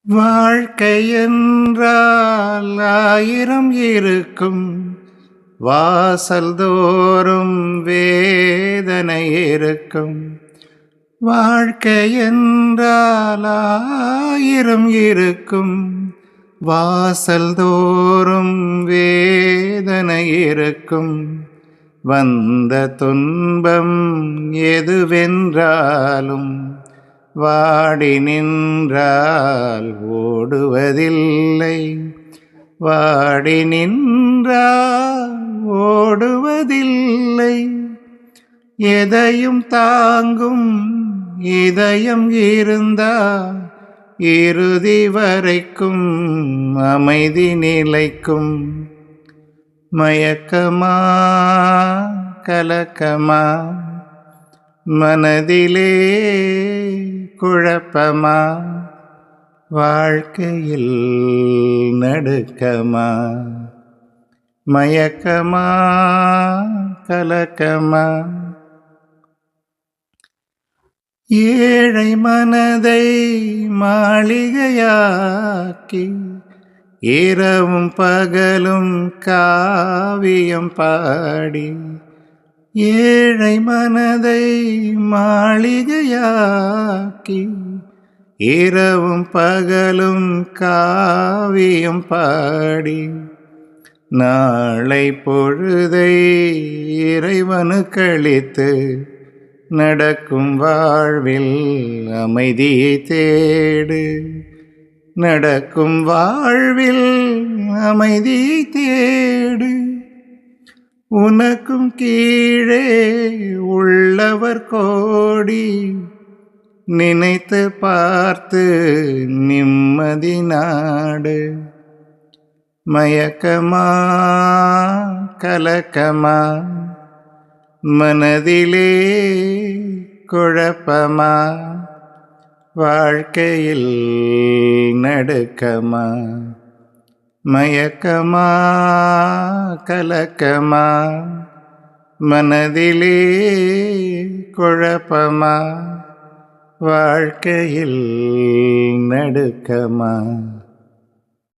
வாழ்க்கை என்றால் ஆயிரம் இருக்கும், வாசல் தோறும் வேதனை இருக்கும். வாழ்க்கை என்றால் ஆயிரம் இருக்கும், வாசல் தோறும் வேதனை இருக்கும். வந்த துன்பம் எதுவென்றாலும் வாடி நின்றால் ஓடுவதில்லை, வாடி நின்றால் ஓடுவதில்லை. எதையும் தாங்கும் இதயம் இருந்தா இறுதி வரைக்கும் அமைதி நிலைக்கும். மயக்கமா கலக்கமா, மனதிலே குழப்பமா, வாழ்க்கையில் நடுக்கமா. மயக்கமா கலக்கமா, ஏழை மனதை மாளிகையாக்கி இரவும் பகலும் காவியம் பாடி. ஏழை மனதை மாளிகையாக்கி இரவும் பகலும் காவியம் பாடி. நாளை பொழுதை இறைவனுக்களித்து நடக்கும் வாழ்வில் அமைதியை தேடு. நடக்கும் வாழ்வில் அமைதியை தேடு. உனக்கும் கீழே உள்ளவர் கோடி, நினைத்து பார்த்து நிம்மதி நாடு. மயக்கமா கலக்கமா, மனதிலே குழப்பமா, வாழ்க்கையில் நடுக்கமா. மயக்கமா கலக்கமா, மனதிலே குழப்பமா, வாழ்க்கையில் நடுக்கமா.